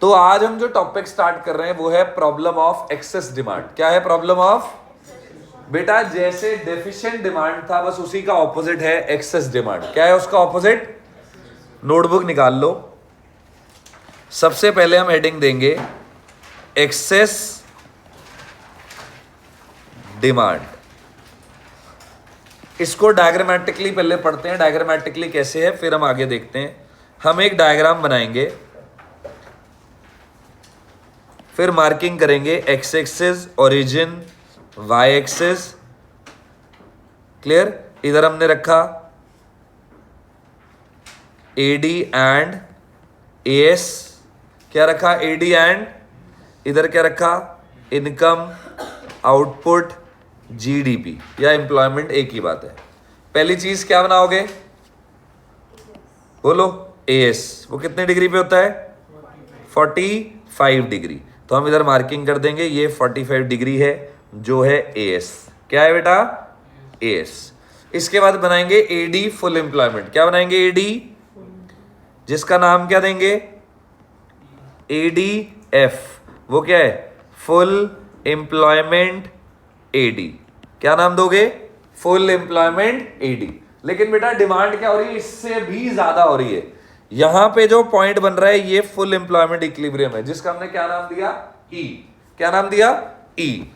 तो आज हम जो टॉपिक स्टार्ट कर रहे हैं वो है प्रॉब्लम ऑफ एक्सेस डिमांड। क्या है प्रॉब्लम ऑफ? बेटा जैसे डेफिशिएंट डिमांड था बस उसी का ऑपोजिट है एक्सेस डिमांड। क्या है उसका ऑपोजिट? नोटबुक निकाल लो। सबसे पहले हम हेडिंग देंगे एक्सेस डिमांड। इसको डायग्रामेटिकली पहले पढ़ते हैं, डायग्रामेटिकली कैसे है फिर हम आगे देखते हैं। हम एक डायग्राम बनाएंगे, फिर मार्किंग करेंगे X axis origin, Y axis. Clear? इधर हमने रखा एडी एंड एएस। क्या रखा? एडी एंड, इधर क्या रखा? इनकम, आउटपुट, जीडीपी या एम्प्लॉयमेंट, एक ही बात है। पहली चीज क्या बनाओगे? बोलो। एएस वो कितने डिग्री पे होता है? 45 डिग्री। तो हम इधर मार्किंग कर देंगे, ये 45 डिग्री है जो है एएस। क्या है बेटा? एएस। इसके बाद बनाएंगे एडी फुल एम्प्लॉयमेंट। क्या बनाएंगे? एडी, जिसका नाम क्या देंगे? एडीएफ। वो क्या है? Full employment AD. क्या नाम दोगे? Full employment AD. लेकिन बेटा डिमांड क्या हो रही है? इससे भी ज्यादा हो रही है। यहां पे जो पॉइंट बन रहा है ये फुल एम्प्लॉयमेंट इक्विलिब्रियम है, जिसका हमने क्या नाम दिया? ई। क्या नाम दिया? ई।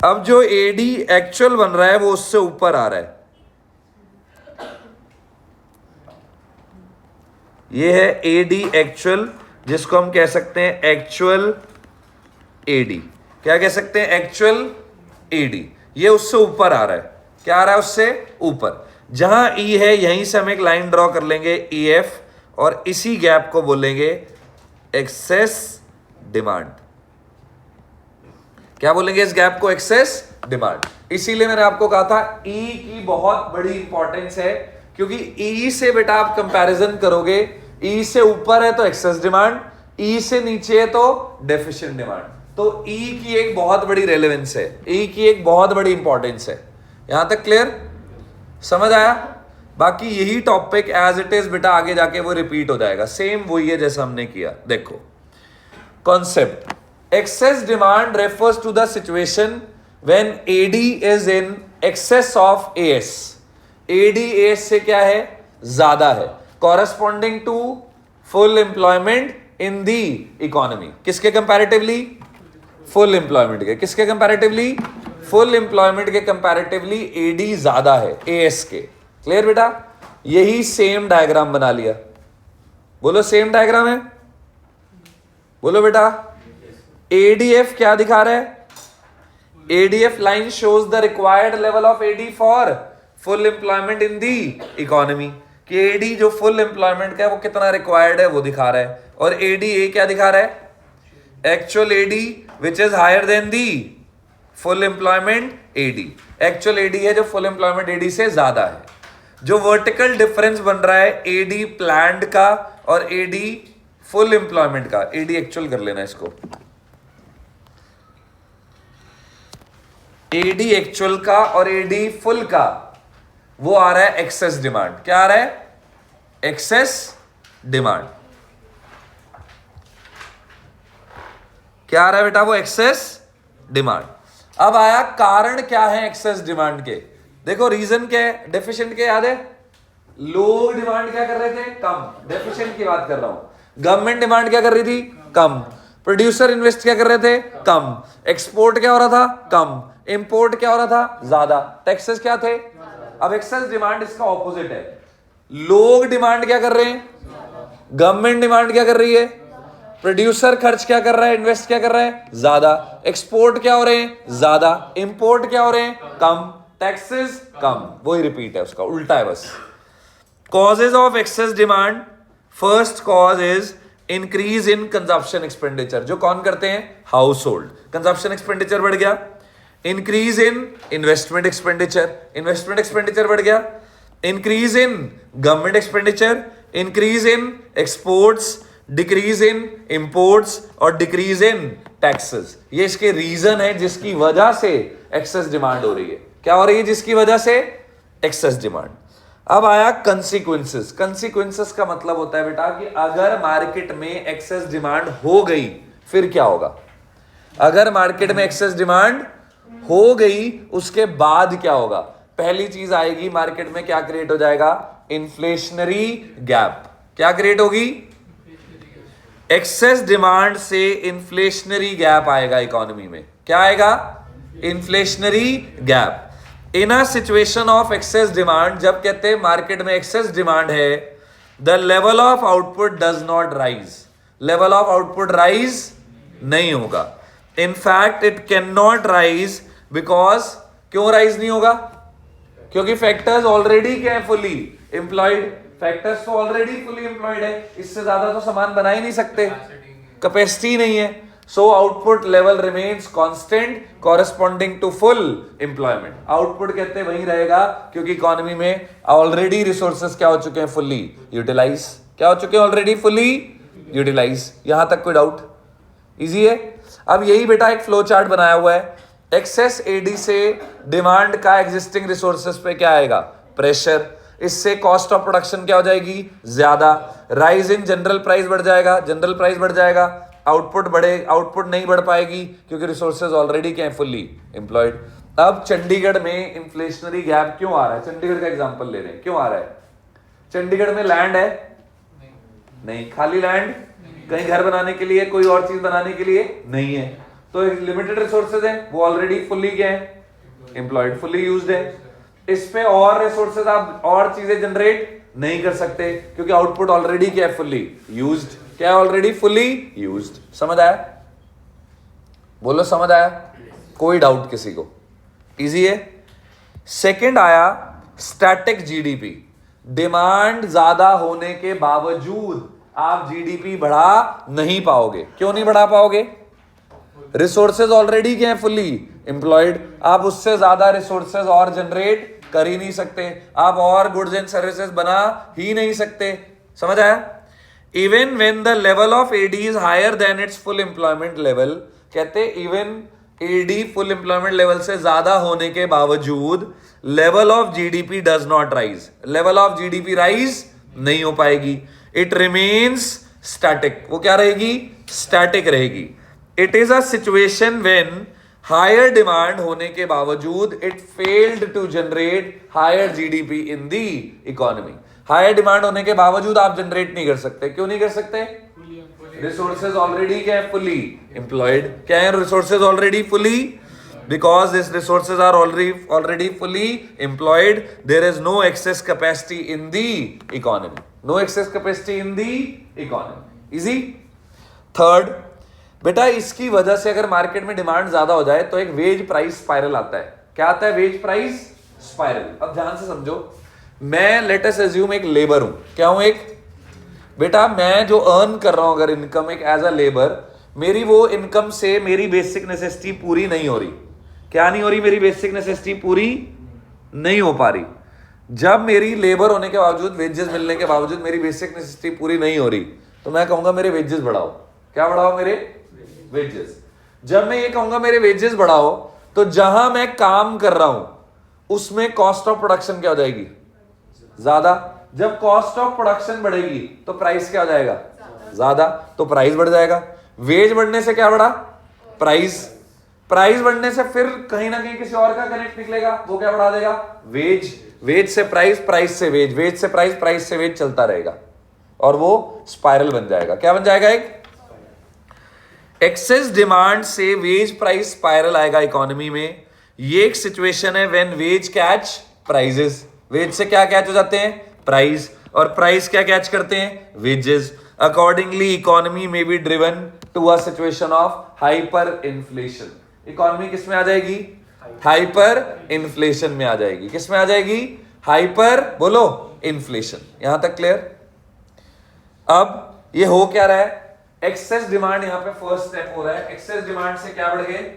अब जो एडी एक्चुअल बन रहा है वो उससे ऊपर आ रहा है। ये है एडी एक्चुअल, जिसको हम कह सकते हैं एक्चुअल एडी। क्या कह सकते हैं? Actual AD. ये उससे ऊपर आ रहा है। क्या आ रहा है? उससे ऊपर। जहां ई है यहीं से हम एक लाइन ड्रॉ कर लेंगे ई एफ, और इसी गैप को बोलेंगे एक्सेस डिमांड। क्या बोलेंगे इस गैप को? Excess demand. इसीलिए मैंने आपको कहा था ई की बहुत बड़ी इंपॉर्टेंस है, क्योंकि ई से बेटा आप कंपैरिजन करोगे, ई से ऊपर है तो एक्सेस डिमांड, ई से नीचे है तो डेफिशिएंट डिमांड। तो ई की एक बहुत बड़ी रेलेवेंस है, ई की एक बहुत बड़ी इंपॉर्टेंस है। यहां तक क्लियर? समझ आया? बाकी यही टॉपिक एज इट इज बेटा आगे जाके वो रिपीट हो जाएगा, सेम वही है जैसा हमने किया। देखो concept, excess demand refers to the situation when AD is in excess of AS. AD AS से क्या है? ज्यादा है, corresponding to full employment in the economy. किसके कंपैरेटिवली? फुल एम्प्लॉयमेंट के। किसके कंपैरेटिवली? फुल एम्प्लॉयमेंट के कंपैरेटिवली एडी ज्यादा है एएस के। क्लियर बेटा? यही सेम डायग्राम बना लिया। बोलो सेम डायग्राम है? बोलो बेटा। एडीएफ क्या दिखा रहा है? ADF line shows the required level of AD for full employment in the economy. कि एडी जो फुल एम्प्लॉयमेंट का है वो कितना रिक्वायर्ड है वो दिखा रहा है। और एडी ए क्या दिखा रहा है? Actual AD which is higher than the full employment AD. Actual AD है जो फुल एम्प्लॉयमेंट एडी से ज्यादा है। जो वर्टिकल डिफरेंस बन रहा है एडी प्लान्ड का और एडी फुल एम्प्लॉयमेंट का, एडी एक्चुअल कर लेना इसको, एडी एक्चुअल का और एडी फुल का, वो आ रहा है एक्सेस डिमांड। क्या आ रहा है? Excess demand. क्या आ रहा है बेटा? वो एक्सेस डिमांड। अब आया कारण क्या है एक्सेस डिमांड के। देखो रीजन क्या है? डेफिशिएंट के याद है? लोग डिमांड क्या कर रहे थे? कम। डेफिशिएंट की बात कर रहा हूं। गवर्नमेंट डिमांड क्या कर रही थी? कम। प्रोड्यूसर इन्वेस्ट क्या कर रहे थे? कम। एक्सपोर्ट क्या हो रहा था? कम। इंपोर्ट क्या हो रहा था? ज्यादा। टैक्सेस क्या थे? अब एक्सेस डिमांड इसका ऑपोजिट है। लोग डिमांड क्या कर रहे हैं? गवर्नमेंट डिमांड क्या कर रही है? प्रोड्यूसर खर्च क्या कर रहा है? इन्वेस्ट क्या कर रहा है? ज्यादा। एक्सपोर्ट क्या हो रहे हैं? ज्यादा। इंपोर्ट क्या हो रहे हैं? कम। टैक्सेस कम। वही रिपीट है, उसका उल्टा है बस। Causes of excess demand, first cause is increase in consumption expenditure. जो कौन करते हैं? House hold. कंजप्शन एक्सपेंडिचर बढ़ गया। Increase in investment expenditure, investment expenditure बढ़ गया। Increase in government expenditure, increase in exports, decrease in imports और decrease in taxes. ये इसके रीजन है जिसकी वजह से एक्सेस डिमांड हो रही है। क्या हो रही है जिसकी वजह से? Excess demand. अब आया कंसीक्वेंसेस। कंसीक्वेंसेस का मतलब होता है बेटा कि अगर मार्केट में एक्सेस डिमांड हो गई फिर क्या होगा। अगर मार्केट में एक्सेस डिमांड हो गई उसके बाद क्या होगा। पहली चीज आएगी मार्केट में, क्या क्रिएट हो जाएगा, इन्फ्लेशनरी गैप। क्या क्रिएट होगी, एक्सेस डिमांड से इन्फ्लेशनरी गैप आएगा इकोनॉमी में। क्या आएगा, inflationary gap. In a situation of excess demand, जब कहते हैं मार्केट में एक्सेस डिमांड है, the level of output does not rise. Level of output rise नहीं होगा। In fact it can not rise because, क्यों राइज नहीं होगा, क्योंकि फैक्टर्स ऑलरेडी क्या है, फुली एम्प्लॉयड। फैक्टर्स तो ऑलरेडी फुली एम्प्लॉयड है, इससे ज्यादा तो सामान बना ही नहीं सकते, कैपेसिटी नहीं है। So output level remains constant corresponding to full employment. Output कहते हैं वही रहेगा क्योंकि इकोनॉमी में ऑलरेडी रिसोर्सेस क्या हो चुके हैं, फुल्ली यूटिलाइज। क्या हो चुके हैं, ऑलरेडी फुल्ली यूटिलाइज। यहां तक कोई डाउट, इजी है। अब यही बेटा एक फ्लो चार्ट बनाया हुआ है। एक्सेस एडी से डिमांड का एग्जिस्टिंग रिसोर्सेस पे क्या आएगा, प्रेशर। इससे कॉस्ट ऑफ प्रोडक्शन क्या हो जाएगी, ज्यादा। राइज इन जनरल प्राइस बढ़ जाएगा, जनरल प्राइस बढ़ जाएगा। आउटपुट बढ़े, आउटपुट नहीं बढ़ पाएगी क्योंकि रिसोर्सेज ऑलरेडी क्या है, फुल्ली एम्प्लॉयड। अब चंडीगढ़ में इंफ्लेशनरी गैप क्यों आ रहा है, चंडीगढ़ का एग्जांपल ले रहे हैं, क्यों आ रहा है। चंडीगढ़ में लैंड है नहीं, खाली लैंड, कहीं घर बनाने के लिए, कोई और चीज बनाने के लिए नहीं है। तो लिमिटेड रिसोर्सेज है, वो ऑलरेडी फुल्ली क्या है, एम्प्लॉयड, फुल्ली यूज्ड है। इस पे और रिसोर्सेज आप और चीजें जनरेट नहीं कर सकते क्योंकि आउटपुट ऑलरेडी क्या है, फुल्ली यूज्ड। क्या है, ऑलरेडी फुल्ली यूज्ड। समझ आया, बोलो समझ आया, कोई डाउट किसी को, इजी है। सेकंड आया स्टैटिक जीडीपी। डिमांड ज्यादा होने के बावजूद आप जीडीपी बढ़ा नहीं पाओगे। क्यों नहीं बढ़ा पाओगे, रिसोर्सेज ऑलरेडी क्या है, फुल्ली एम्प्लॉयड। आप उससे ज्यादा रिसोर्सेज और जनरेट कर ही नहीं सकते, आप और गुड्स एंड सर्विसेज बना ही नहीं सकते। समझ आया। Even when the level of AD is higher than its full employment level, कहते even AD full employment level से ज्यादा होने के बावजूद level of GDP does not rise. Level of GDP rise नहीं हो पाएगी, इट रिमेन्स स्टैटिक। वो क्या रहेगी, स्टैटिक रहेगी। It is a situation when higher demand होने के बावजूद it failed to generate higher GDP in the economy. Higher demand होने के बावजूद आप जनरेट नहीं कर सकते। क्यों नहीं कर सकते, रिसोर्सेज ऑलरेडी क्या है, फुल्ली एम्प्लॉयड। क्या है, resources already fully, because these resources are already fully employed, there is no excess capacity in the economy. No excess capacity in the economy. Easy. Third, बेटा इसकी वजह से अगर मार्केट में डिमांड ज्यादा हो जाए तो एक वेज प्राइस स्पाइरल आता है। क्या आता है, वेज प्राइस स्पाइरल। अब ध्यान से समझो, मैं लेट अस अज्यूम एक लेबर हूं। क्या हूं, एक बेटा मैं जो अर्न कर रहा हूं अगर इनकम एक एज अ लेबर, मेरी वो इनकम से मेरी बेसिक नेसेसिटी पूरी नहीं हो रही। क्या नहीं हो रही, मेरी बेसिक नेसेसिटी पूरी नहीं हो पा रही। जब मेरी लेबर होने के बावजूद, वेजेस मिलने के बावजूद मेरी बेसिक नेसेसिटी पूरी नहीं हो रही तो मैं कहूंगा मेरे वेजेस बढ़ाओ। क्या बढ़ाओ, मेरे वेजेस। जब मैं ये कहूंगा मेरे वेजेस बढ़ाओ तो जहां मैं काम कर रहा हूं उसमें कॉस्ट ऑफ प्रोडक्शन क्या हो जाएगी, ज्यादा। जब कॉस्ट ऑफ प्रोडक्शन बढ़ेगी तो प्राइस क्या हो जाएगा, ज्यादा, तो प्राइस बढ़ जाएगा। वेज बढ़ने से क्या बढ़ा, प्राइस। प्राइस बढ़ने से फिर कहीं ना कहीं किसी और का कनेक्ट निकलेगा, वो क्या बढ़ा देगा, वेज। वेज से प्राइस, प्राइस से वेज, वेज से प्राइस, प्राइस से वेज चलता रहेगा और वो स्पाइरल बन जाएगा। क्या बन जाएगा, एक एक्सेस डिमांड से वेज प्राइस स्पाइरल आएगा इकोनॉमी में। ये एक सिचुएशन है when wage catch prices. Wage से क्या कैच हो जाते हैं, प्राइस, और प्राइस क्या कैच करते हैं, वेजेस। अकॉर्डिंगली इकोनॉमी में be driven to a situation of hyper inflation. Economy किस में आ जाएगी, हाइपर इन्फ्लेशन में आ जाएगी। किस में आ जाएगी, हाइपर, बोलो, इन्फ्लेशन। यहां तक क्लियर। अब ये हो क्या रहा है, एक्सेस डिमांड यहां पे फर्स्ट स्टेप हो रहा है। एक्सेस डिमांड से क्या बढ़ गए,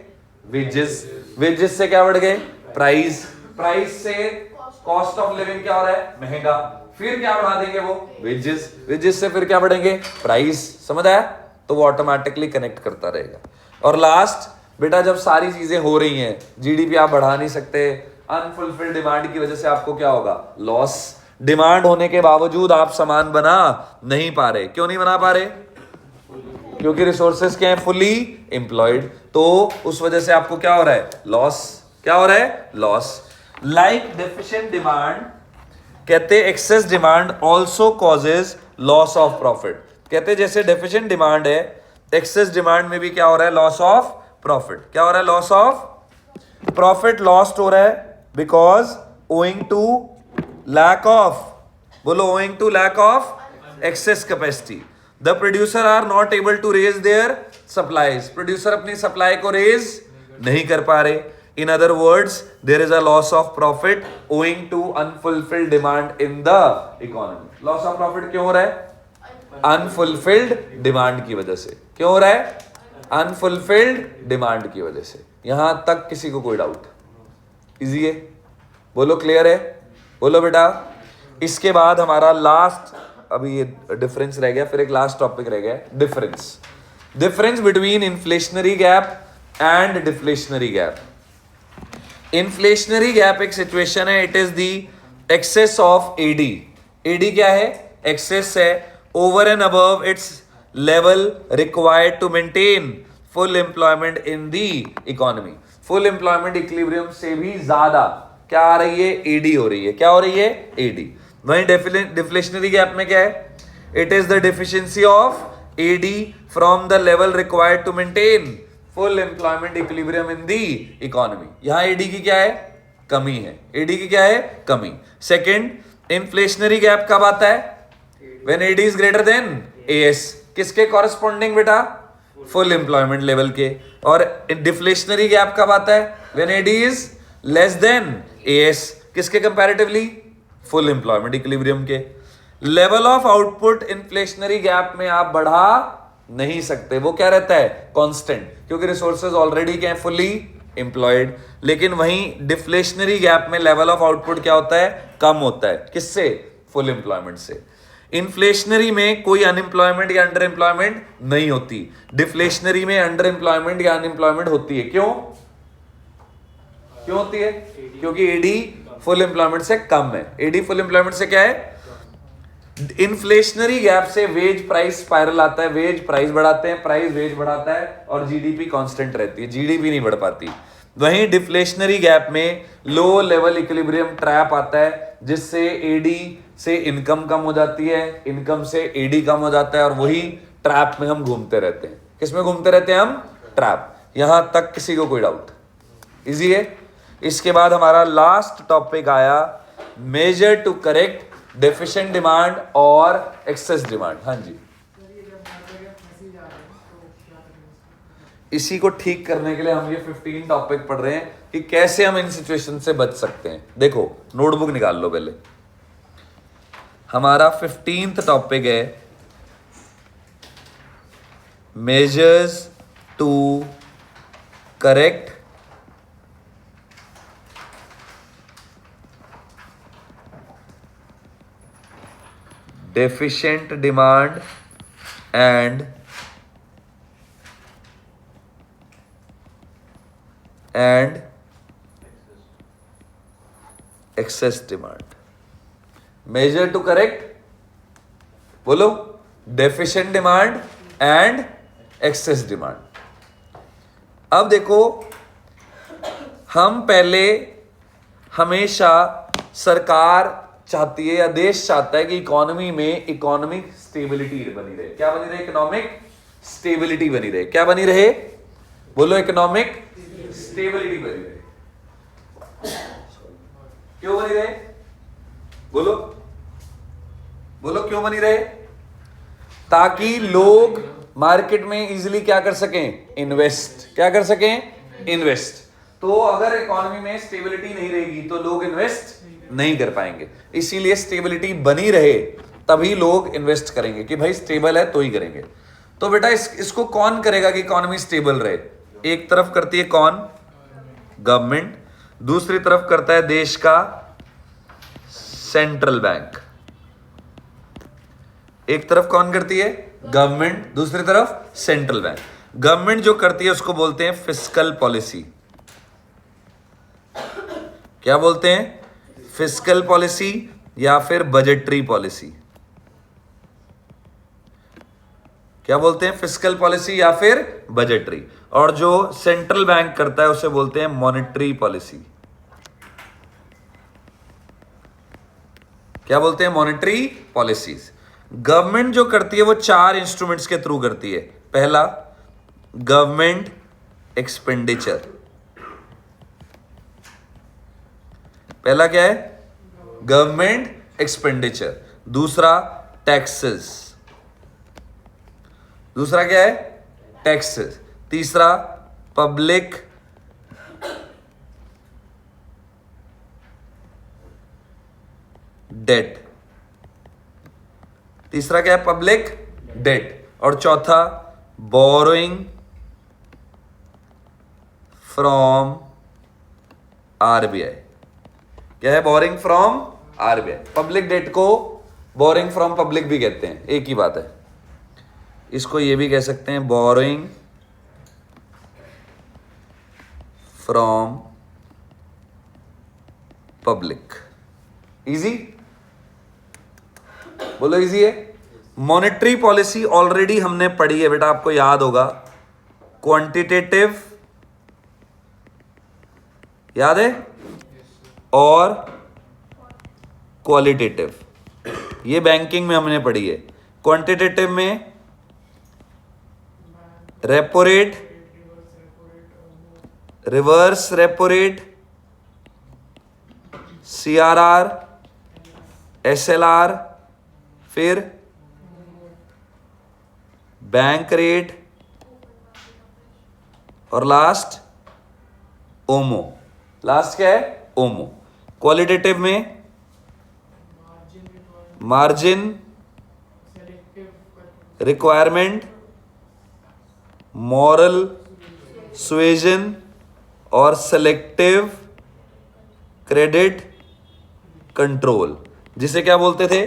वेजेस। वेजेस से क्या बढ़ गए, प्राइस। प्राइस से कॉस्ट ऑफ लिविंग क्या हो रहा है, महंगा। फिर क्या बढ़ा देंगे वो, वेजेस। वेजेस से फिर क्या बढ़ेंगे, प्राइस। समझ आया, तो वो ऑटोमेटिकली कनेक्ट करता रहेगा। और लास्ट बेटा जब सारी चीजें हो रही हैं, जीडीपी आप बढ़ा नहीं सकते, अनफुलफिल्ड डिमांड की वजह से आपको क्या होगा, लॉस। डिमांड होने के बावजूद आप सामान बना नहीं पा रहे। क्यों नहीं बना पा रहे? क्योंकि रिसोर्सेज क्या है? Fully employed. तो उस वजह से आपको क्या हो रहा है? लॉस। क्या हो रहा है? लॉस। लाइक डेफिशिएंट डिमांड, कहते excess demand also causes loss of profit. कहते जैसे डेफिशिएंट डिमांड है, एक्सेस डिमांड में भी क्या हो रहा है? Loss of profit. क्या हो रहा है? लॉस ऑफ प्रॉफिट लॉस्ट हो रहा है because owing to lack of, बोलो, owing to lack of excess capacity. The producer are not able to raise their supplies. Producer अपनी सप्लाई को रेज नहीं कर पा रहे। In other words, there is a loss of profit owing to unfulfilled demand in the economy. Loss of profit क्यों हो रहा है? अनफुलफिल्ड डिमांड की वजह से। क्यों हो रहा है? अनफुलफिल्ड डिमांड की वजह से। यहां तक किसी को कोई डाउट? इजी है? बोलो, क्लियर है? बोलो बेटा। इसके बाद हमारा लास्ट, अभी ये डिफरेंस रह गया, फिर एक लास्ट टॉपिक रह गया, difference between inflationary gap and deflationary gap. Inflationary gap एक सिचुएशन है, it is the excess of AD. AD क्या है? एक्सेस है over and above its level required to maintain full employment in the economy. Full employment equilibrium से भी ज्यादा क्या आ रही है? एडी हो रही है। क्या हो रही है? एडी। वहीं डिफ्लेशनरी गैप में क्या है? It is the deficiency of AD from the level required to maintain full employment equilibrium in the economy. यहां एडी की क्या है? कमी है। एडी की क्या है? कमी। सेकेंड, इन्फ्लेशनरी गैप कब आता है? When AD is greater than AS. किसके कॉरेस्पॉन्डिंग बेटा? फुल एम्प्लॉयमेंट लेवल के। और डिफ्लेशनरी गैप कब आता है? When AD is less than AS. किसके कंपैरेटिवली? फुल एम्प्लॉयमेंट इक्विलिब्रियम के। Level of output inflationary gap में आप बढ़ा नहीं सकते, वो क्या रहता है? कांस्टेंट, क्योंकि रिसोर्सेज ऑलरेडी क्या है? Fully employed. लेकिन वहीं डिफ्लेशनरी गैप में लेवल ऑफ आउटपुट क्या होता है? कम होता है। किससे? फुल एम्प्लॉयमेंट से। इन्फ्लेशनरी में कोई अनएम्प्लॉयमेंट या अंडर एम्प्लॉयमेंट नहीं होती। डिफ्लेशनरी में अंडर एम्प्लॉयमेंट या अनएम्प्लॉयमेंट होती है। क्यों? क्यों होती है? क्योंकि एडी फुल एम्प्लॉयमेंट से कम है। एडी फुल एम्प्लॉयमेंट से क्या है? इन्फ्लेशनरी गैप से वेज प्राइस स्पाइरल आता है, वेज प्राइस बढ़ाते हैं, प्राइस वेज बढ़ाता है और जीडीपी कांस्टेंट रहती है, जीडीपी नहीं बढ़ पाती। वहीं डिफ्लेशनरी गैप में लो लेवल इक्विलिब्रियम ट्रैप आता है, जिससे एडी से इनकम कम हो जाती है, इनकम से एडी कम हो जाता है और वही ट्रैप में हम घूमते रहते हैं। किसमें घूमते रहते हैं हम? ट्रैप। यहां तक किसी को कोई डाउट? इजी है? इसके बाद हमारा लास्ट टॉपिक आया, measure to correct deficient demand और एक्सेस डिमांड। हाँ जी, इसी को ठीक करने के लिए हम ये 15 टॉपिक पढ़ रहे हैं कि कैसे हम इन सिचुएशन से बच सकते हैं। देखो, नोटबुक निकाल लो पहले। हमारा 15th टॉपिक है measures to correct deficient demand and excess demand. Measure to correct, बोलो, deficient demand and excess demand. अब देखो, हम पहले हमेशा सरकार चाहती है या देश चाहता है कि इकोनॉमी में इकोनॉमिक स्टेबिलिटी बनी रहे। क्या बनी रहे? इकोनॉमिक स्टेबिलिटी बनी रहे। क्या बनी रहे? बोलो, इकोनॉमिक स्टेबिलिटी बनी रहे। क्यों बनी रहे? बोलो, बोलो, क्यों बनी रहे? ताकि लोग मार्केट में इजीली क्या कर सकें? इन्वेस्ट। क्या कर सकें? इन्वेस्ट। तो अगर इकोनॉमी में स्टेबिलिटी नहीं रहेगी तो लोग इन्वेस्ट नहीं कर पाएंगे। इसीलिए स्टेबिलिटी बनी रहे तभी लोग इन्वेस्ट करेंगे कि भाई स्टेबल है तो ही करेंगे। तो बेटा इसको कौन करेगा कि इकोनॉमी स्टेबल रहे? एक तरफ करती है कौन? गवर्नमेंट। दूसरी तरफ करता है देश का सेंट्रल बैंक। एक तरफ कौन करती है? गवर्नमेंट। दूसरी तरफ सेंट्रल बैंक। गवर्नमेंट जो करती है उसको बोलते हैं फिस्कल पॉलिसी। क्या बोलते हैं? Fiscal policy. या फिर बजटरी पॉलिसी? क्या बोलते हैं? फिस्कल पॉलिसी या फिर बजटरी। और जो सेंट्रल बैंक करता है उसे बोलते हैं मॉनेटरी पॉलिसी। क्या बोलते हैं? Monetary policies. गवर्नमेंट जो करती है वो 4 इंस्ट्रूमेंट्स के थ्रू करती है। पहला, गवर्नमेंट एक्सपेंडिचर। पहला क्या है? Government expenditure. दूसरा, टैक्सेस। दूसरा क्या है? टैक्सेस। तीसरा, पब्लिक डेट। तीसरा क्या है? Public date. और चौथा, बोरोइंग फ्रॉम आरबीआई। क्या है? Borrowing from RBI. Public debt को बोरिंग फ्रॉम पब्लिक भी कहते हैं, एक ही बात है। इसको ये भी कह सकते हैं बोरोइंग फ्रॉम पब्लिक। इजी? बोलो इजी है। मॉनेटरी पॉलिसी ऑलरेडी हमने पढ़ी है बेटा, आपको याद होगा। क्वांटिटेटिव, याद है, और क्वालिटेटिव। ये बैंकिंग में हमने पढ़ी है। क्वांटिटेटिव में repo rate, reverse repo rate, CRR, SLR, फिर बैंक रेट, और लास्ट ओमो। लास्ट क्या है? ओमो। क्वालिटेटिव में मार्जिन, रिक्वायरमेंट, मॉरल सुएजन, और सेलेक्टिव क्रेडिट कंट्रोल, जिसे क्या बोलते थे?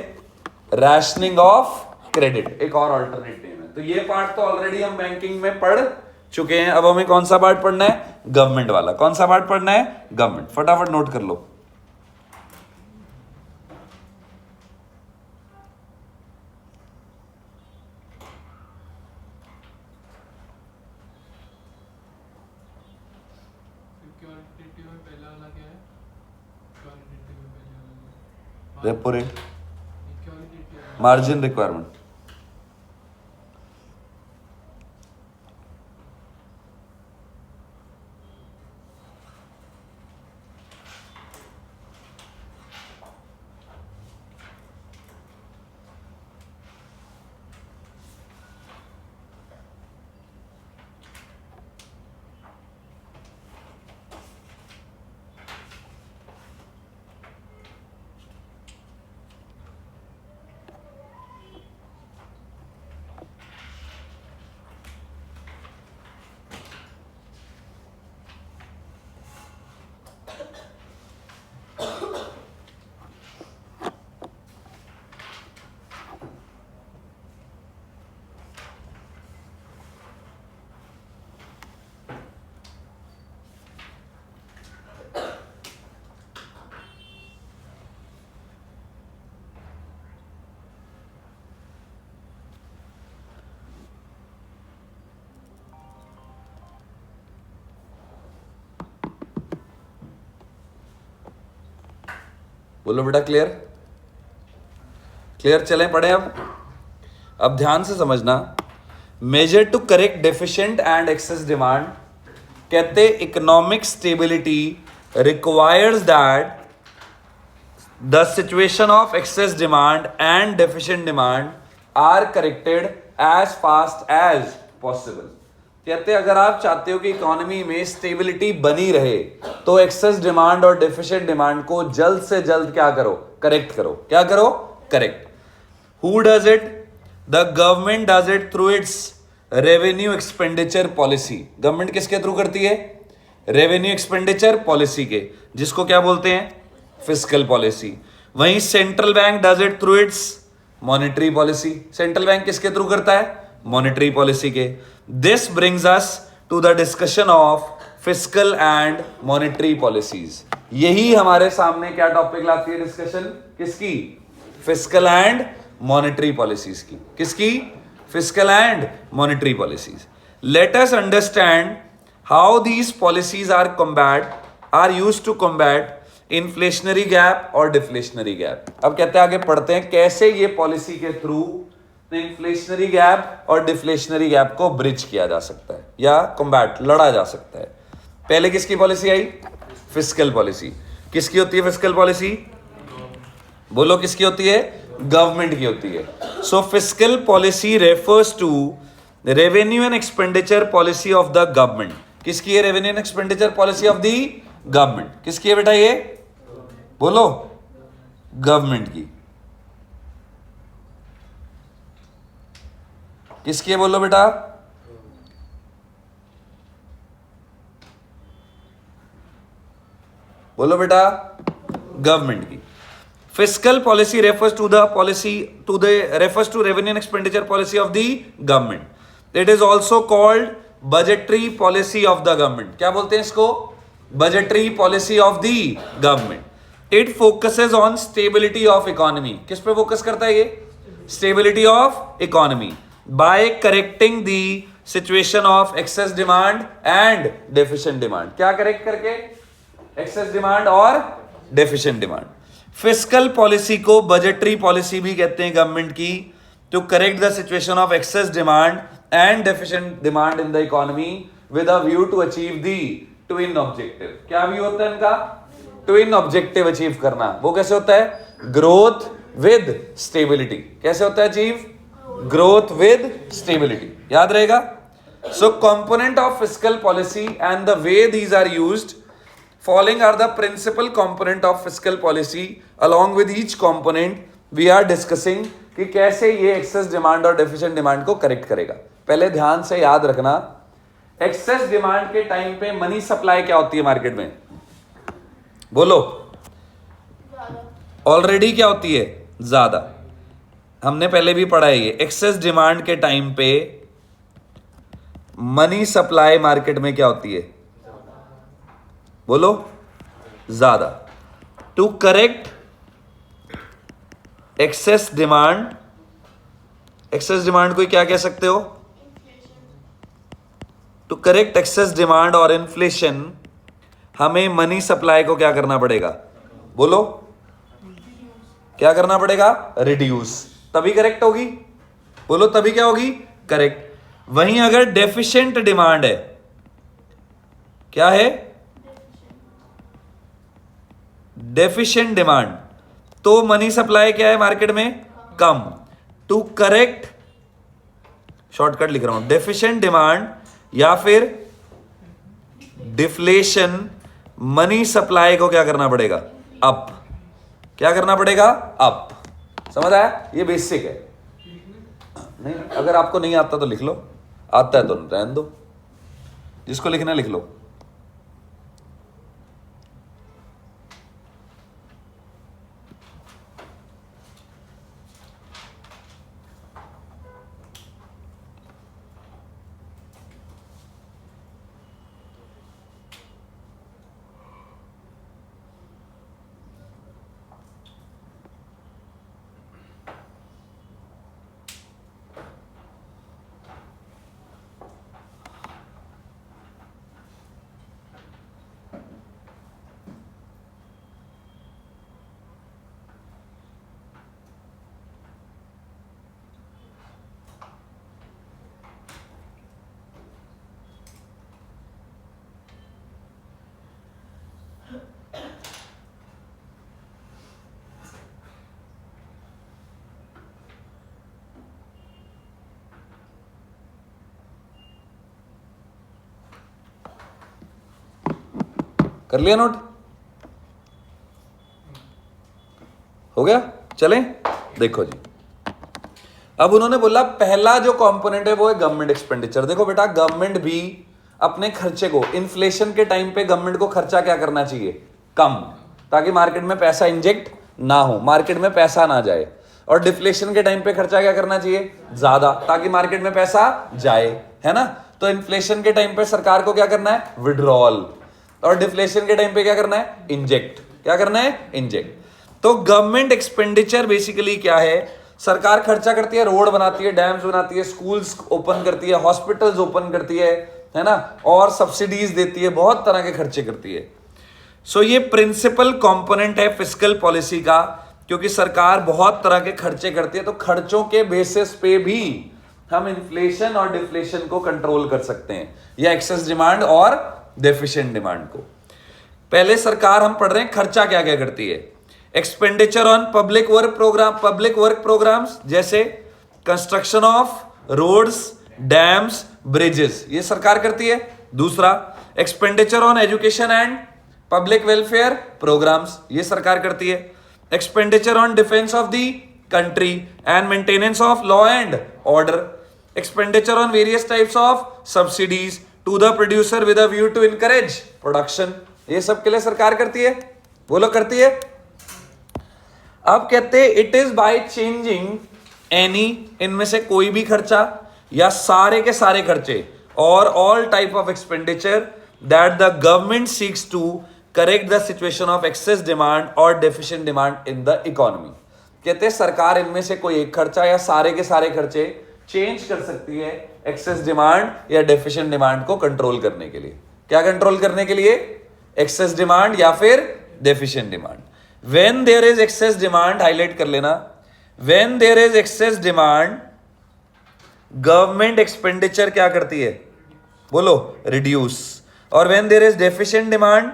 Rationing of credit. एक और अल्टरनेट नेम है। तो ये पार्ट तो ऑलरेडी हम बैंकिंग में पढ़ चुके हैं। अब हमें कौन सा पार्ट पढ़ना है? गवर्नमेंट वाला। कौन सा पार्ट पढ़ना है? गवर्नमेंट। फटाफट नोट कर लो। Repo rate, margin, requirement. बोलो बेटा, क्लियर? क्लियर? चलें पढ़े अब ध्यान से समझना। Measure to correct deficient and excess demand, कहते economic stability requires that the situation of excess demand and deficient demand are corrected as fast as possible. कहते अगर आप चाहते हो कि इकोनॉमी में स्टेबिलिटी बनी रहे तो एक्सेस डिमांड और डेफिशिएंट डिमांड को जल्द से जल्द क्या करो? करेक्ट करो। क्या करो? Correct. Who does it? The government does it through it's revenue expenditure policy. Government किसके थ्रू करती है? रेवेन्यू एक्सपेंडिचर पॉलिसी के, जिसको क्या बोलते हैं? Fiscal policy. वहीं central bank does it through its monetary policy. Central bank किसके थ्रू करता है? मॉनेटरी पॉलिसी के। This brings us to the discussion of fiscal and monetary policies. यही हमारे सामने क्या टॉपिक लाती है डिस्कशन किसकी? फिस्कल एंड मॉनेटरी पॉलिसीज की। किसकी? Fiscal and monetary policies. Let us understand how these policies are used to combat inflationary gap और डिफ्लेशनरी गैप। अब कहते हैं, आगे पढ़ते हैं कैसे ये पॉलिसी के थ्रू इन्फ्लेशनरी गैप और डिफ्लेशनरी गैप को ब्रिज किया जा सकता है या कॉम्बैट, लड़ा जा सकता है। पहले किसकी पॉलिसी आई? Fiscal policy. किसकी होती है फिस्कल पॉलिसी? बोलो किसकी होती है? गवर्नमेंट की होती है। So fiscal policy refers to revenue and expenditure policy of the government. किसकी है revenue and expenditure policy of the government? किसकी है बेटा ये? बोलो। गवर्नमेंट की। किसकी है बोलो बेटा? बोलो बेटा। गवर्नमेंट की। Fiscal policy refers to revenue and expenditure policy of the government. It is also called budgetary policy of the government. क्या बोलते हैं इसको? Budgetary policy of the government. It focuses on stability of economy. किस पे focus करता है ये? Stability of economy by correcting the situation of excess demand and deficient demand. क्या करेक्ट करके? एक्सेस डिमांड और डेफिशिएंट डिमांड। फिस्कल पॉलिसी को budgetary policy भी कहते हैं गवर्नमेंट की, to correct the situation of excess demand and deficient demand in the economy with a view to achieve the twin objective. क्या view होता है इनका? ट्विन ऑब्जेक्टिव अचीव करना। वो कैसे होता है? Growth with stability. कैसे होता है अचीव? Growth with stability. याद रहेगा। So component of fiscal policy and the way these are used following are the principal component of fiscal policy. Along with each component we are discussing कि कैसे ये excess demand और deficient demand को correct करेगा। पहले ध्यान से याद रखना, एक्सेस डिमांड के टाइम पे मनी सप्लाई क्या होती है मार्केट में? बोलो। ऑलरेडी क्या होती है? ज्यादा। हमने पहले भी पढ़ा है ये। एक्सेस डिमांड के टाइम पे मनी सप्लाई मार्केट में क्या होती है? बोलो। ज्यादा। To correct excess demand, excess demand को क्या कह सकते हो? टू करेक्ट एक्सेस डिमांड और इन्फ्लेशन हमें मनी सप्लाई को क्या करना पड़ेगा? बोलो। क्या करना पड़ेगा? रिड्यूस। तभी करेक्ट होगी। बोलो तभी क्या होगी? करेक्ट। वहीं अगर डेफिशिएंट डिमांड है, क्या है? डेफिशिएंट डिमांड, तो मनी सप्लाई क्या है मार्केट में? कम। टू करेक्ट, शॉर्टकट लिख रहा हूं, डेफिशिएंट डिमांड या फिर डिफ्लेशन, मनी सप्लाई को क्या करना पड़ेगा? अप। क्या करना पड़ेगा? अप। समझ आया? ये बेसिक है। नहीं, अगर आपको नहीं आता तो लिख लो, आता है तो रहने दो, जिसको लिखना लिख लो। कर लिया नोट? हो गया? चलें? देखो जी, अब उन्होंने बोला पहला जो कंपोनेंट है वो है गवर्नमेंट एक्सपेंडिचर। देखो बेटा, गवर्नमेंट भी अपने खर्चे को, इन्फ्लेशन के टाइम पे गवर्नमेंट को खर्चा क्या करना चाहिए? कम, ताकि मार्केट में पैसा इंजेक्ट ना हो, मार्केट में पैसा ना जाए। और डिफ्लेशन के टाइम पे खर्चा क्या करना चाहिए? ज्यादा, ताकि मार्केट में पैसा जाए, है ना। तो इन्फ्लेशन के टाइम पे सरकार को क्या करना है? विड्रॉल। और डिफ्लेशन के टाइम पे क्या करना है? इंजेक्ट। क्या करना है? इंजेक्ट। तो गवर्नमेंट एक्सपेंडिचर बेसिकली क्या है? सरकार खर्चा करती है, रोड बनाती है, डैम्स बनाती है, स्कूल्स ओपन करती है, हॉस्पिटल्स ओपन करती है ना, और सब्सिडीज देती है, बहुत तरह के खर्चे करती है। सो ये प्रिंसिपल कंपोनेंट है फिस्कल पॉलिसी का, क्योंकि सरकार बहुत तरह के खर्चे करती है, तो खर्चों के बेसिस पे भी हम इन्फ्लेशन और डिफ्लेशन को कंट्रोल कर सकते हैं, या एक्सेस डिमांड और डेफिशिएंट डिमांड को। पहले सरकार हम पढ़ रहे हैं खर्चा क्या क्या करती है। Expenditure on public work programmes जैसे construction of roads, dams, bridges, ये सरकार करती है। दूसरा, expenditure on education and public welfare programmes, ये सरकार करती है। Expenditure on defence of the country and maintenance of law and order. Expenditure on various types of subsidies to the producer with a view to encourage production, ये सब के लिए सरकार करती है। बोलो करती है। अब कहते हैं it is by changing any, इनमें से कोई भी खर्चा या सारे के सारे खर्चे, और all type of expenditure that the government seeks to correct the situation of excess demand और deficient demand in the economy. कहते हैं सरकार इनमें से कोई एक खर्चा या सारे के सारे खर्चे चेंज कर सकती है एक्सेस डिमांड या डेफिशिएंट डिमांड को कंट्रोल करने के लिए। क्या कंट्रोल करने के लिए? एक्सेस डिमांड या फिर deficient demand. When there is excess demand, highlight कर लेना, when there is excess demand government expenditure क्या करती है? बोलो, रिड्यूस। और when there is deficient demand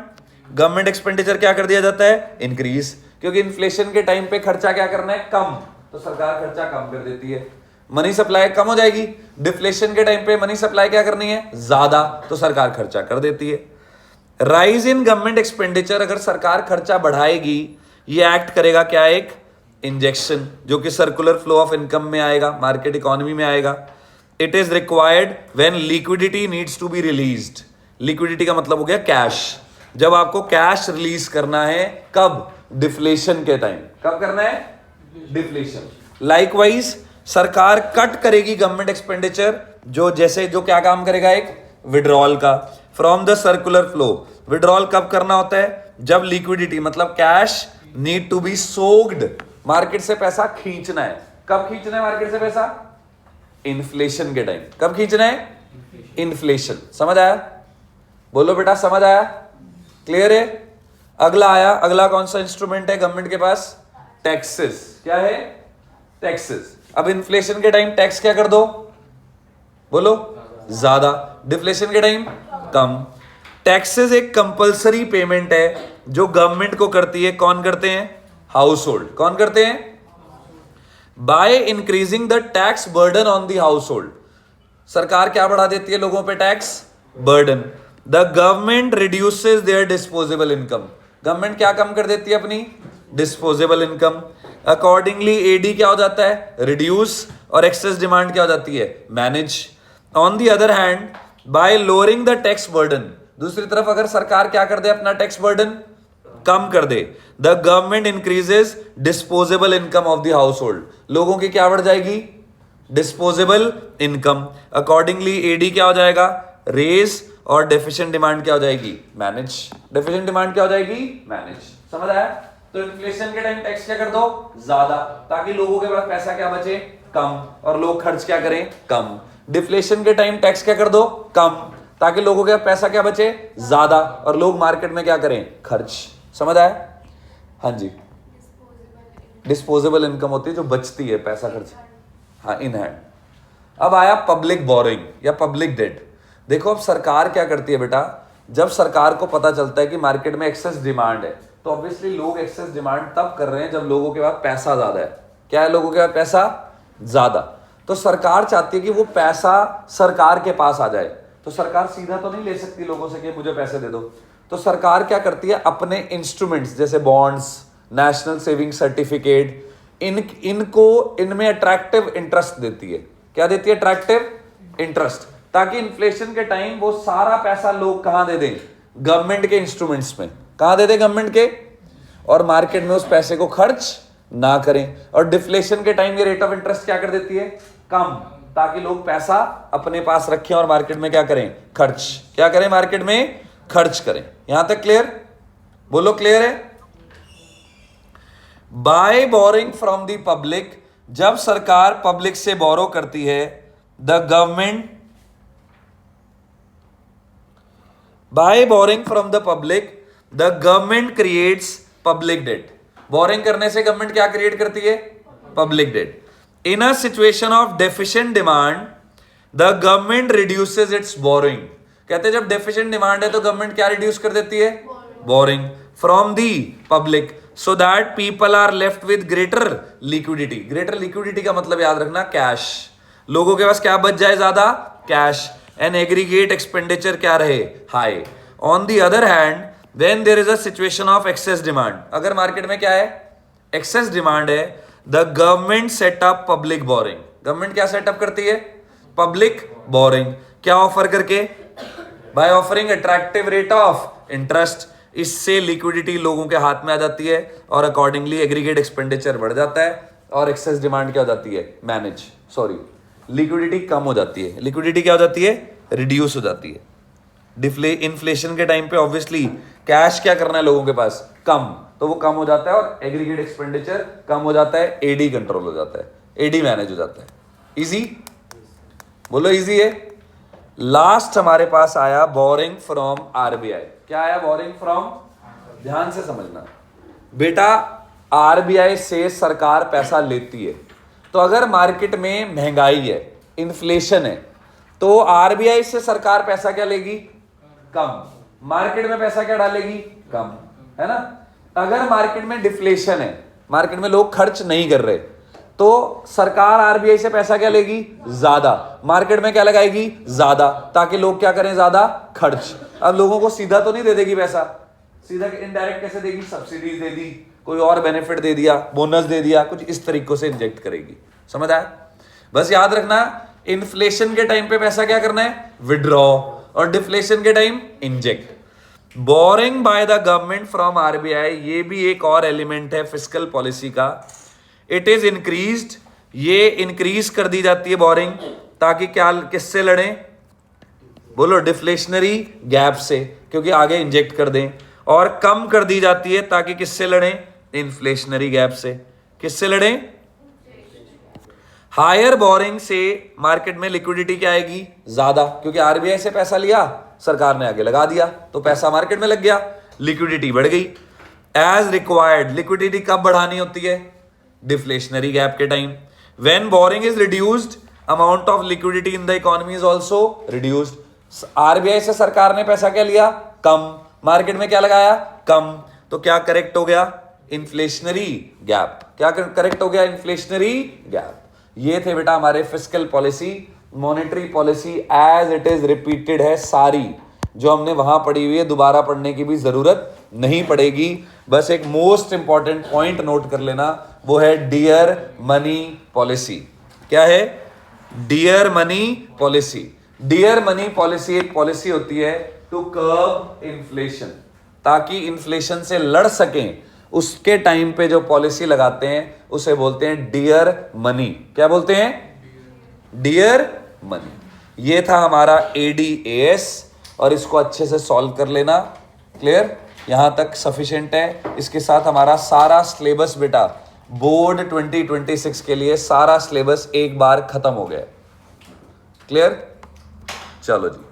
government expenditure क्या कर दिया जाता है? इंक्रीज। क्योंकि इन्फ्लेशन के टाइम पे खर्चा क्या करना है? कम, तो सरकार खर्चा कम कर देती है। मनी सप्लाई कम हो जाएगी, डिफ्लेशन के टाइम पे मनी सप्लाई क्या करनी है? ज्यादा, तो सरकार खर्चा कर देती है। राइज इन गवर्नमेंट एक्सपेंडिचर, अगर सरकार खर्चा बढ़ाएगी, ये एक्ट करेगा क्या? एक इंजेक्शन, जो कि सर्कुलर फ्लो ऑफ इनकम में आएगा, मार्केट इकोनॉमी में आएगा। It is required when liquidity needs to be released. Liquidity का मतलब हो गया कैश। जब आपको कैश रिलीज करना है, कब? डिफ्लेशन के टाइम। कब करना है? डिफ्लेशन। लाइकवाइज सरकार कट करेगी गवर्नमेंट एक्सपेंडिचर, जो क्या काम करेगा? एक विड्रॉल का from the circular flow. Withdrawal कब करना होता है? जब लिक्विडिटी मतलब cash need to be soaked, market से पैसा खींचना है। कब खींचना है मार्केट से पैसा? इन्फ्लेशन के टाइम। कब खींचना है? इन्फ्लेशन। समझ आया? बोलो बेटा, समझ आया? क्लियर है? अगला आया, अगला कौन सा इंस्ट्रूमेंट है गवर्नमेंट के पास? टैक्सेस। क्या है? टैक्सेस। अब इन्फ्लेशन के टाइम टैक्स क्या कर दो? बोलो, ज्यादा। डिफ्लेशन के टाइम कम। टैक्सेस एक कंपलसरी पेमेंट है जो गवर्नमेंट को करती है। कौन करते हैं? Household. कौन करते हैं? By increasing the tax burden on the household, सरकार क्या बढ़ा देती है लोगों पे? Tax burden. The government reduces their disposable income, government क्या कम कर देती है? अपनी डिस्पोजेबल इनकम। अकॉर्डिंगली एडी क्या हो जाता है? रिड्यूस। और एक्सेस डिमांड क्या हो जाती है? Manage. On the other hand, bye lowering the tax burden, दूसरी तरफ अगर सरकार क्या कर दे? अपना टैक्स बर्डन कम कर दे, the government increases disposable income of the household, लोगों की क्या बढ़ जाएगी? Disposable income. अकॉर्डिंगली एडी क्या हो जाएगा? रेज। और डेफिशिएंट डिमांड क्या हो जाएगी? मैनेज। डेफिशिएंट डिमांड क्या हो जाएगी? मैनेज। समझ आया? तो इन्फ्लेशन के टाइम टैक्स क्या कर दो? ज्यादा, ताकि लोगों के पास पैसा क्या बचे? कम, और लोग खर्च क्या करें? कम। डिफ्लेशन के टाइम टैक्स क्या कर दो? कम, ताकि लोगों के पास पैसा क्या बचे? ज्यादा, और लोग मार्केट में क्या करें? खर्च। समझ आया? हाँ जी, डिस्पोजेबल इनकम होती है जो बचती है, पैसा खर्च। हाँ, इन हैंड। अब आया पब्लिक बोरोइंग या पब्लिक डेट। देखो अब सरकार क्या करती है बेटा, जब सरकार को पता चलता है कि मार्केट में एक्सेस डिमांड है, तो ऑब्वियसली लोग एक्सेस डिमांड तब कर रहे हैं जब लोगों के पास पैसा ज्यादा है। क्या है? लोगों के पास पैसा ज्यादा, तो सरकार चाहती है कि वो पैसा सरकार के पास आ जाए। तो सरकार सीधा तो नहीं ले सकती लोगों से कि मुझे पैसे दे दो, तो सरकार क्या करती है? अपने इंस्ट्रूमेंट्स जैसे बॉन्ड्स, नेशनल सेविंग सर्टिफिकेट, इनमें अट्रैक्टिव इंटरेस्ट देती है। क्या देती है? अट्रैक्टिव इंटरेस्ट, ताकि इन्फ्लेशन के टाइम वो सारा पैसा लोग कहां दे दें? गवर्नमेंट के इंस्ट्रूमेंट्स में। कहां दे दें? गवर्नमेंट के, और मार्केट में उस पैसे को खर्च ना करें। और डिफ्लेशन के टाइम ये रेट ऑफ इंटरेस्ट क्या कर देती है? कम, ताकि लोग पैसा अपने पास रखें और मार्केट में क्या करें? खर्च। क्या करें? मार्केट में खर्च करें। यहां तक क्लियर? बोलो, क्लियर है? By borrowing from the public, जब सरकार पब्लिक से बोरो करती है, the government by borrowing from the public the government creates public debt. Borrowing करने से गवर्नमेंट क्या क्रिएट करती है? Public debt. In a situation of deficient demand the government reduces its borrowing. कहते हैं जब डेफिशिएंट डिमांड है तो गवर्नमेंट क्या रिड्यूस कर देती है? Borrowing from the public, so that people are left with greater liquidity. Greater liquidity का मतलब याद रखना कैश। लोगों के पास क्या बच जाए? ज्यादा कैश। एंड एग्रीगेट एक्सपेंडिचर क्या रहे? High. On the other hand when there is a situation of excess demand, अगर मार्केट में क्या है? एक्सेस डिमांड है, the government set up public borrowing. Government क्या सेटअप करती है? Public borrowing. क्या ऑफर करके? By offering attractive rate of interest. इससे लिक्विडिटी लोगों के हाथ में आ जाती है और अकॉर्डिंगली एग्रीगेट एक्सपेंडिचर बढ़ जाता है और एक्सेस डिमांड क्या हो जाती है? लिक्विडिटी कम हो जाती है। लिक्विडिटी क्या हो जाती है? रिड्यूस हो जाती है। इन्फ्लेशन के टाइम पे ऑब्वियसली कैश क्या करना है लोगों के पास? कम, तो वो कम हो जाता है और एग्रीगेट एक्सपेंडिचर कम हो जाता है, एडी कंट्रोल हो जाता है, एडी मैनेज हो जाता है। इजी? बोलो इजी है। लास्ट हमारे पास आया बोरिंग फ्रॉम आरबीआई। क्या आया? बोरिंग फ्रॉम, ध्यान से समझना बेटा, आरबीआई से सरकार पैसा लेती है, तो अगर मार्केट में महंगाई है, इन्फ्लेशन है, तो आरबीआई से सरकार पैसा क्या लेगी? कम। मार्केट में पैसा क्या डालेगी? कम, है ना। अगर मार्केट में डिफ्लेशन है, मार्केट में लोग खर्च नहीं कर रहे, तो सरकार आरबीआई से पैसा क्या लेगी? ज्यादा। मार्केट में क्या लगाएगी? ज्यादा, ताकि लोग क्या करें? ज्यादा खर्च। अब लोगों को सीधा तो नहीं दे देगी पैसा, सीधा इनडायरेक्ट कैसे देगी? सब्सिडीज दे दी, कोई और बेनिफिट दे दिया, बोनस दे दिया, कुछ इस तरीकों से इंजेक्ट करेगी। समझ आया? बस याद रखना, इन्फ्लेशन के टाइम पे पैसा क्या करना है? विड्रॉ, और डिफ्लेशन के time inject. Boring by the government from RBI, ये भी एक और एलिमेंट है फिस्कल पॉलिसी का। इट इज इंक्रीज्ड, ये इंक्रीज कर दी जाती है बोरिंग, ताकि क्या, किससे लड़ें? बोलो, डिफ्लेशनरी गैप से, क्योंकि आगे इंजेक्ट कर दें। और कम कर दी जाती है ताकि किससे लड़ें? इन्फ्लेशनरी गैप से। किससे लड़ें? हायर बोरिंग से मार्केट में लिक्विडिटी क्या आएगी? ज्यादा, क्योंकि आरबीआई से पैसा लिया, सरकार ने आगे लगा दिया, तो पैसा मार्केट में लग गया, लिक्विडिटी बढ़ गई। एज रिक्वायर्ड, लिक्विडिटी कब बढ़ानी होती है? डिफ्लेशनरी गैप के time. When boring is reduced, amount of liquidity in the economy is also reduced. RBI से सरकार ने पैसा क्या लिया? कम। मार्केट में क्या लगाया? कम। तो क्या करेक्ट हो गया? Inflationary gap. क्या करेक्ट हो गया? Inflationary gap. ये थे बेटा हमारे fiscal policy. Monetary policy as it is repeated है सारी, जो हमने वहां पढ़ी हुई है, दोबारा पढ़ने की भी जरूरत नहीं पड़ेगी। बस एक मोस्ट इंपॉर्टेंट पॉइंट नोट कर लेना, वो है डियर मनी पॉलिसी। क्या है? Dear money policy. Dear money policy एक पॉलिसी होती है टू कर्ब इन्फ्लेशन, ताकि इन्फ्लेशन से लड़ सकें। उसके टाइम पे जो पॉलिसी लगाते हैं उसे बोलते हैं डियर मनी। क्या बोलते हैं? Dear money. ये था हमारा एडीएएस, और इसको अच्छे से सॉल्व कर लेना। क्लियर? यहां तक सफिशिएंट है। इसके साथ हमारा सारा सिलेबस बेटा बोर्ड 2026 के लिए सारा सिलेबस एक बार खत्म हो गया। क्लियर? चलो जी।